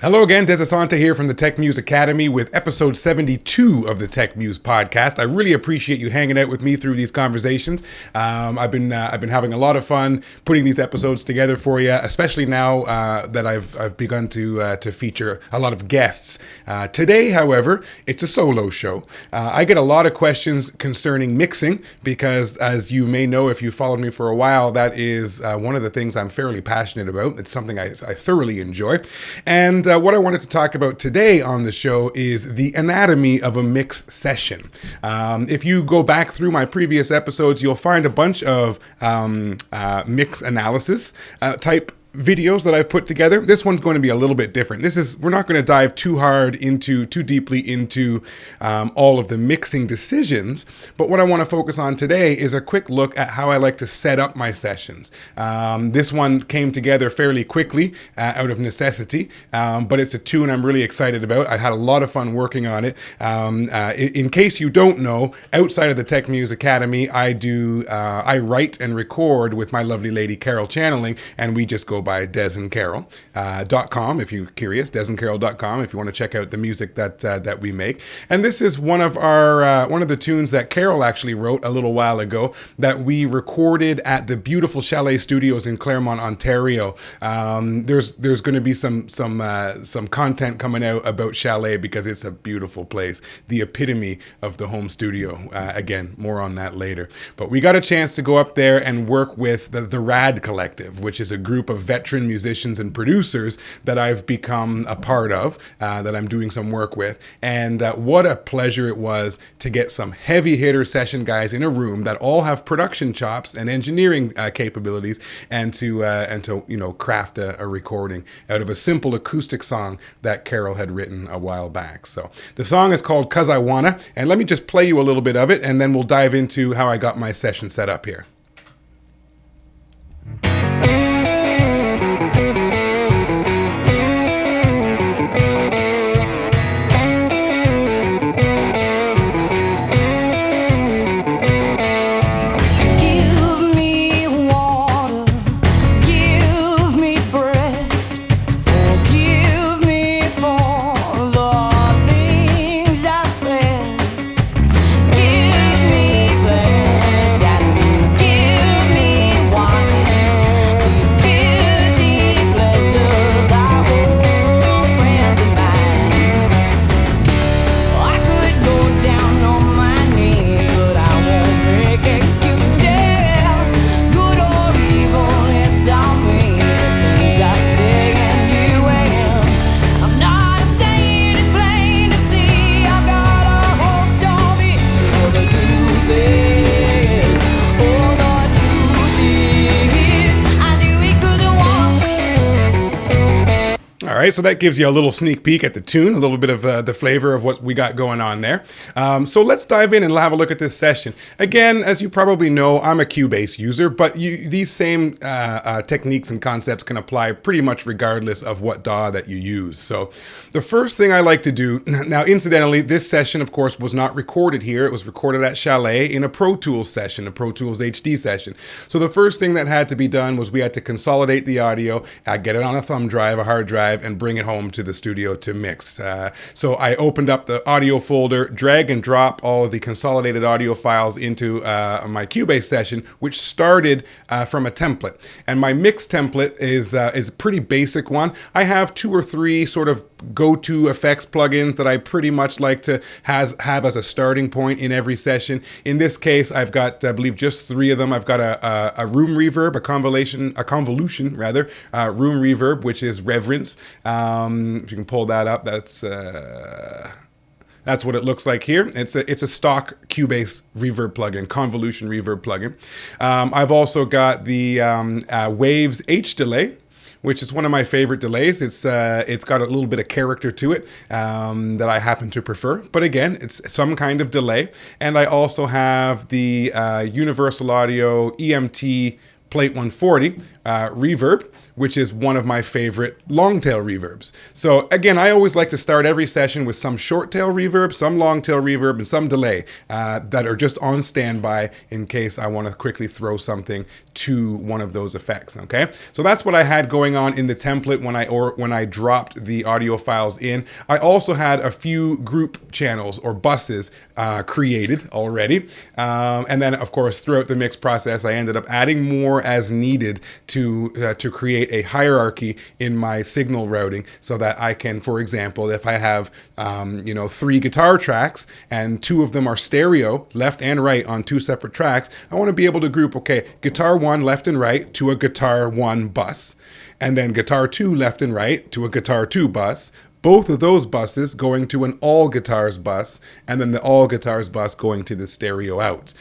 Hello again, Des Asante here from the Tech Muse Academy with episode 72 of the Tech Muse podcast. I really appreciate you hanging out with me through these conversations. I've been having a lot of fun putting these episodes together for you, especially now that I've begun to feature a lot of guests. Today, however, it's a solo show. I get a lot of questions concerning mixing because, as you may know if you followed me for a while, that is one of the things I'm fairly passionate about. It's something I thoroughly enjoy. And what I wanted to talk about today on the show is the anatomy of a mix session. If you go back through my previous episodes, you'll find a bunch of mix analysis type videos that I've put together. This one's going to be a little bit different. We're not going to dive too deeply into all of the mixing decisions, but what I want to focus on today is a quick look at how I like to set up my sessions. This one came together fairly quickly out of necessity, but it's a tune I'm really excited about. I had a lot of fun working on it. In case you don't know, outside of the Tech Muse Academy, I write and record with my lovely lady Carol Channeling, and we just go by desandcarol.com if you're curious, desandcarol.com if you want to check out the music that we make. And this is one of the tunes that Carol actually wrote a little while ago that we recorded at the beautiful Chalet Studios in Claremont, Ontario. There's going to be some content coming out about Chalet because it's a beautiful place, the epitome of the home studio. Again, more on that later. But we got a chance to go up there and work with the Rad Collective, which is a group of veteran musicians and producers that I've become a part of, that I'm doing some work with. And what a pleasure it was to get some heavy hitter session guys in a room that all have production chops and engineering capabilities, and to craft a recording out of a simple acoustic song that Carol had written a while back. So the song is called 'Cause I Wanna, and let me just play you a little bit of it, and then we'll dive into how I got my session set up here. All right, so that gives you a little sneak peek at the tune, a little bit of the flavor of what we got going on there. So let's dive in and have a look at this session. Again, as you probably know, I'm a Cubase user, but these same techniques and concepts can apply pretty much regardless of what DAW that you use. So the first thing I like to do, now incidentally, this session, of course, was not recorded here. It was recorded at Chalet in a Pro Tools session, a Pro Tools HD session. So the first thing that had to be done was we had to consolidate the audio, get it on a thumb drive, a hard drive, and bring it home to the studio to mix. So I opened up the audio folder, drag and drop all of the consolidated audio files into my Cubase session, which started from a template. And my mix template is a pretty basic one. I have 2 or 3 sort of go-to effects plugins that I pretty much like to have as a starting point in every session. In this case, I've got, I believe, just 3 of them. I've got a room reverb, a convolution room reverb, which is Reverence. If you can pull that up, that's what it looks like here. It's a stock Cubase reverb plugin, convolution reverb plugin. I've also got the Waves H delay, which is one of my favorite delays. It's got a little bit of character to it that I happen to prefer. But again, it's some kind of delay. And I also have the Universal Audio EMT Plate 140 reverb, which is one of my favorite long tail reverbs. So again, I always like to start every session with some short tail reverb, some long tail reverb, and some delay that are just on standby in case I want to quickly throw something to one of those effects. Okay, so that's what I had going on in the template when I dropped the audio files in. I also had a few group channels or buses created already, and then of course throughout the mix process, I ended up adding more as needed to create a hierarchy in my signal routing, so that I can, for example, if I have 3 guitar tracks and 2 of them are stereo, left and right on 2 separate tracks, I want to be able to group, okay, guitar 1 left and right to a guitar 1 bus, and then guitar 2 left and right to a guitar 2 bus. Both of those buses going to an all guitars bus, and then the all guitars bus going to the stereo out,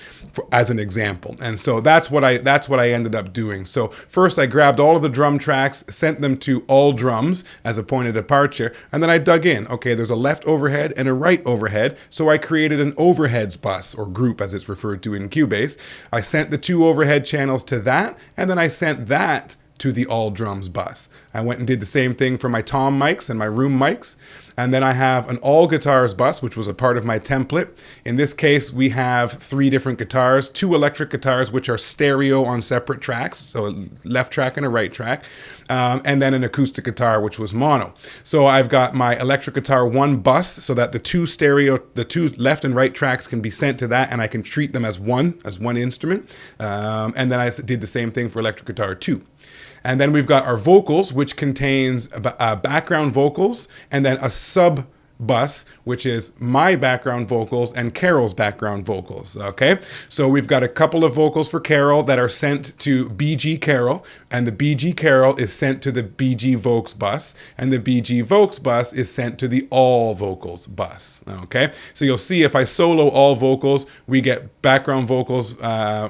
as an example. And so that's what I ended up doing. So first I grabbed all of the drum tracks, sent them to all drums as a point of departure, and then I dug in. Okay, there's a left overhead and a right overhead, so I created an overheads bus, or group as it's referred to in Cubase. I sent the 2 overhead channels to that, and then I sent that to the all drums bus. I went and did the same thing for my tom mics and my room mics. And then I have an all guitars bus, which was a part of my template. In this case, we have 3 different guitars, 2 electric guitars, which are stereo on separate tracks, so a left track and a right track, and then an acoustic guitar, which was mono. So I've got my electric guitar 1 bus, so that the 2 left and right tracks can be sent to that, and I can treat them as one instrument. And then I did the same thing for electric guitar 2. And then we've got our vocals, which contains background vocals, and then a sub bus, which is my background vocals and Carol's background vocals. Okay, so we've got a couple of vocals for Carol that are sent to BG Carol, and the BG Carol is sent to the BG Vocals bus, and the BG Vocals bus is sent to the all vocals bus. Okay, so you'll see if I solo all vocals, we get background vocals,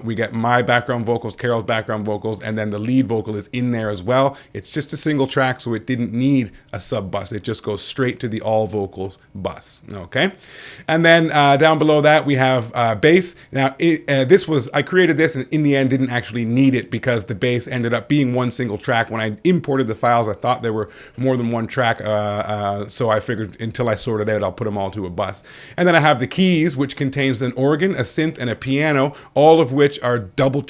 we get my background vocals, Carol's background vocals, and then the lead vocal is in there as well. It's just a single track, so it didn't need a sub bus. It just goes straight to the all vocals bus. Okay, and then down below that we have bass. Now I created this, and in the end didn't actually need it because the bass ended up being one single track. When I imported the files, I thought there were more than one track, so I figured until I sort it out, I'll put them all to a bus. And then I have the keys, which contains an organ, a synth, and a piano, all of which are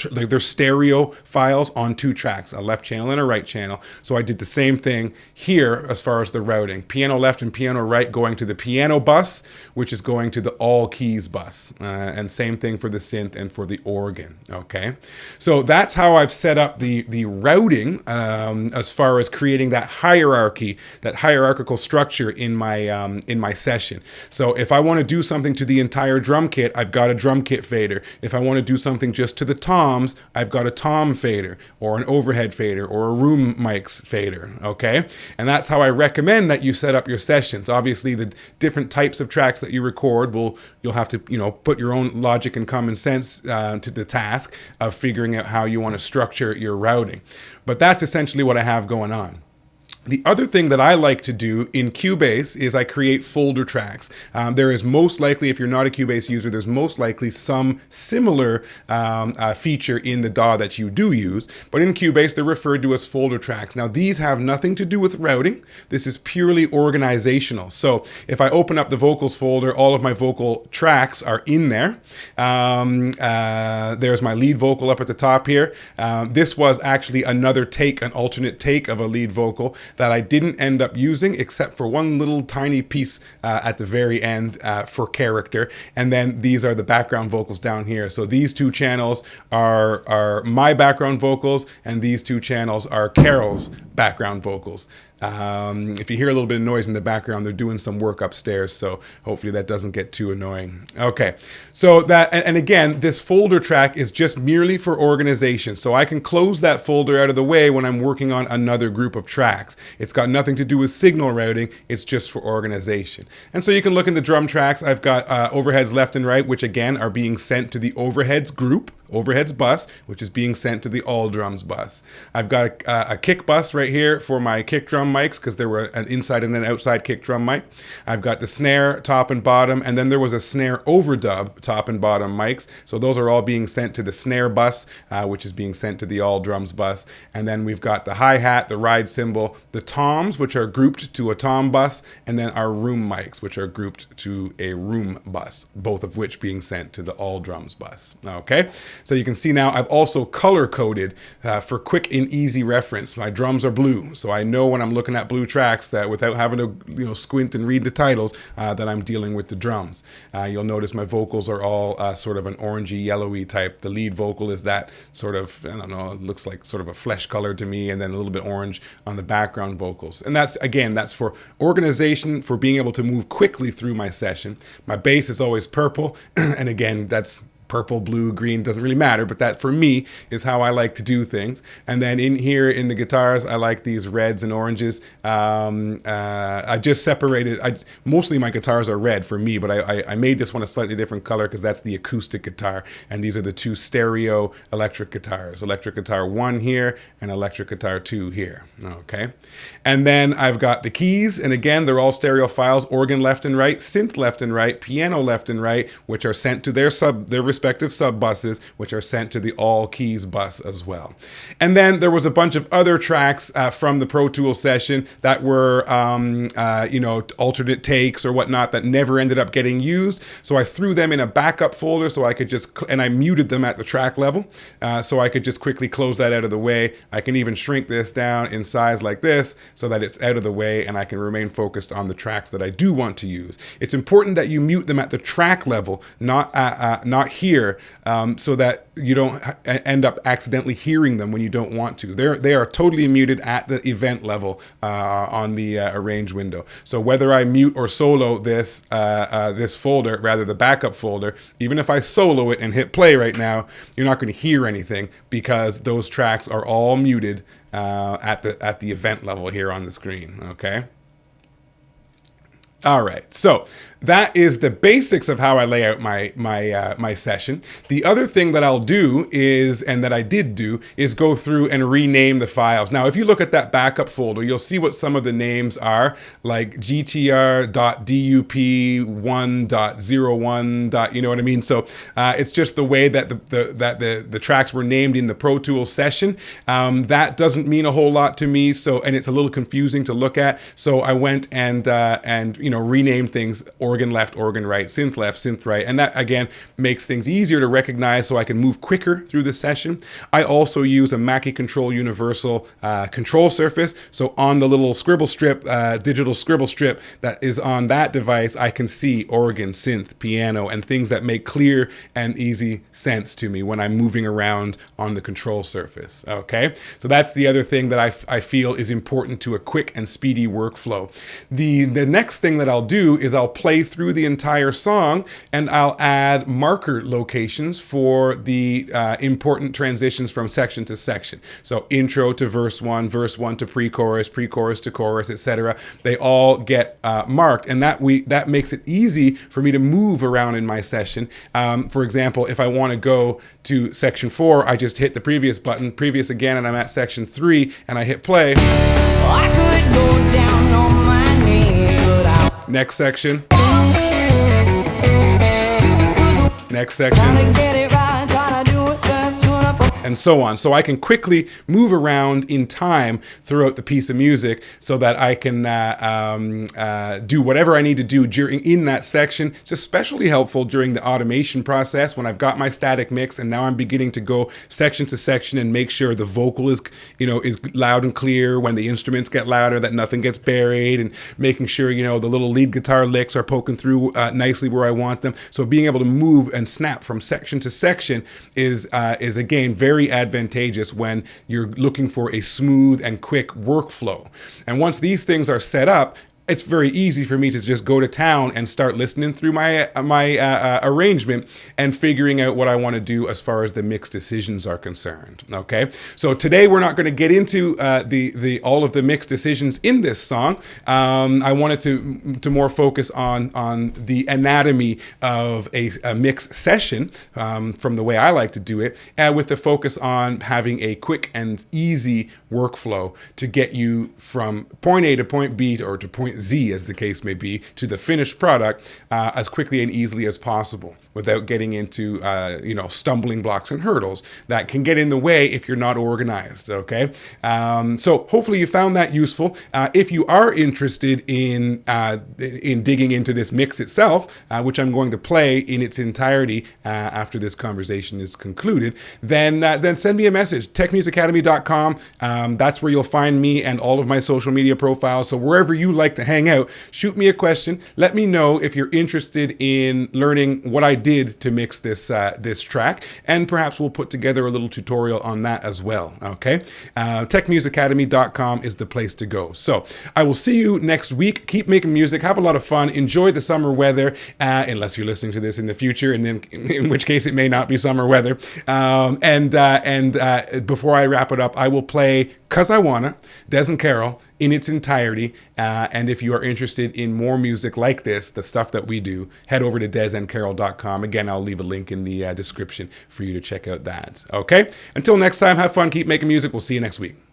they're stereo files on 2 tracks, a left channel and a right channel. So I did the same thing here as far as the routing. Piano left and piano right going to the piano bus, which is going to the all keys bus, and same thing for the synth and for the organ. Okay, so that's how I've set up the routing as far as creating that hierarchy, that hierarchical structure in my session. So if I want to do something to the entire drum kit, I've got a drum kit fader. If I want to do something just to the toms, I've got a tom fader or an overhead fader or a room mics fader. Okay, and that's how I recommend that you set up your sessions. Obviously, the different types of tracks that you record you'll have to put your own logic and common sense to the task of figuring out how you want to structure your routing. But that's essentially what I have going on. The other thing that I like to do in Cubase is I create folder tracks. There is most likely, if you're not a Cubase user, there's most likely some similar feature in the DAW that you do use. But in Cubase, they're referred to as folder tracks. Now, these have nothing to do with routing. This is purely organizational. So if I open up the vocals folder, all of my vocal tracks are in there. There's my lead vocal up at the top here. This was actually another take, an alternate take of a lead vocal that I didn't end up using, except for one little tiny piece at the very end for character. And then these are the background vocals down here. So these 2 channels are my background vocals, and these 2 channels are Carol's background vocals. If you hear a little bit of noise in the background, they're doing some work upstairs, so hopefully that doesn't get too annoying. Okay, so that, and again, this folder track is just merely for organization, so I can close that folder out of the way when I'm working on another group of tracks. It's got nothing to do with signal routing, it's just for organization. And so you can look in the drum tracks. I've got overheads left and right, which again are being sent to the overheads group. overheads bus, which is being sent to the all drums bus. I've got a kick bus right here for my kick drum mics, because there were an inside and an outside kick drum mic. I've got the snare top and bottom, and then there was a snare overdub top and bottom mics. So those are all being sent to the snare bus, which is being sent to the all drums bus. And then we've got the hi-hat, the ride cymbal, the toms, which are grouped to a tom bus, and then our room mics, which are grouped to a room bus, both of which being sent to the all drums bus. Okay, so you can see now I've also color coded for quick and easy reference. My drums are blue, so I know when I'm looking at blue tracks that without having to squint and read the titles that I'm dealing with the drums. You'll notice my vocals are all sort of an orangey yellowy type. The lead vocal is that sort of, I don't know, it looks like sort of a flesh color to me, and then a little bit orange on the background vocals. And that's for organization, for being able to move quickly through my session. My bass is always purple, and again, that's purple, blue, green, doesn't really matter, but that for me is how I like to do things. And then in here in the guitars, I like these reds and oranges. I just separated, mostly my guitars are red for me, but I made this one a slightly different color because that's the acoustic guitar. And these are the two stereo electric guitars, electric guitar 1 here and electric guitar 2 here. Okay. And then I've got the keys, and again, they're all stereo files, organ left and right, synth left and right, piano left and right, which are sent to their respective sub buses, which are sent to the all keys bus as well. And then there was a bunch of other tracks from the Pro Tools session that were, alternate takes or whatnot that never ended up getting used. So I threw them in a backup folder so I could and I muted them at the track level, so I could just quickly close that out of the way. I can even shrink this down in size like this so that it's out of the way, and I can remain focused on the tracks that I do want to use. It's important that you mute them at the track level, not here, so that you don't end up accidentally hearing them when you don't want to. They are totally muted at the event level on the arrange window. So whether I mute or solo this folder, rather the backup folder, even if I solo it and hit play right now, you're not going to hear anything because those tracks are all muted at the event level here on the screen. Okay. All right, so that is the basics of how I lay out my session. The other thing that I'll do is, and that I did do, is go through and rename the files. Now, if you look at that backup folder, you'll see what some of the names are, like gtr.dup1.01. You know what I mean? So it's just the way that the tracks were named in the Pro Tools session. That doesn't mean a whole lot to me. So, and it's a little confusing to look at. So I went and renamed things organ left, organ right, synth left, synth right. And that, again, makes things easier to recognize so I can move quicker through the session. I also use a Mackie Control Universal control surface. So on the little scribble strip, digital scribble strip that is on that device, I can see organ, synth, piano, and things that make clear and easy sense to me when I'm moving around on the control surface. Okay, so that's the other thing that I feel is important to a quick and speedy workflow. The next thing that I'll do is I'll play through the entire song, and I'll add marker locations for the important transitions from section to section. So intro to verse 1 to pre-chorus, pre-chorus to chorus, etc. They all get marked, and that makes it easy for me to move around in my session. For example, if I want to go to section 4, I just hit the previous button, previous again, and I'm at section 3, and I hit play. I could go down on my knees, next section. Next section. And so on. So I can quickly move around in time throughout the piece of music so that I can do whatever I need to do in that section. It's especially helpful during the automation process when I've got my static mix and now I'm beginning to go section to section and make sure the vocal is loud and clear, when the instruments get louder, that nothing gets buried, and making sure, the little lead guitar licks are poking through nicely where I want them. So being able to move and snap from section to section is again very advantageous when you're looking for a smooth and quick workflow. And once these things are set up, it's very easy for me to just go to town and start listening through my arrangement and figuring out what I want to do as far as the mix decisions are concerned. Okay, so today we're not going to get into the all of the mix decisions in this song. I wanted to more focus on the anatomy of a mix session from the way I like to do it, with the focus on having a quick and easy workflow to get you from point A to point B, or to point Z as the case may be, to the finished product as quickly and easily as possible, without getting into stumbling blocks and hurdles that can get in the way if you're not organized. Okay, so hopefully you found that useful. If you are interested in digging into this mix itself, which I'm going to play in its entirety after this conversation is concluded, then send me a message. techmusacademy.com. That's where you'll find me and all of my social media profiles. So wherever you like to hang out, shoot me a question. Let me know if you're interested in learning what I did to mix this track, and perhaps we'll put together a little tutorial on that as well. Okay, techmusacademy.com is the place to go. So I will see you next week. Keep making music, have a lot of fun, enjoy the summer weather, unless you're listening to this in the future, and then in which case it may not be summer weather. Before I wrap it up, I will play "Cause I Wanna," Des and Carol, in its entirety. And if you are interested in more music like this, the stuff that we do, head over to desandcarol.com. Again, I'll leave a link in the description for you to check out that. Okay? Until next time, have fun, keep making music. We'll see you next week.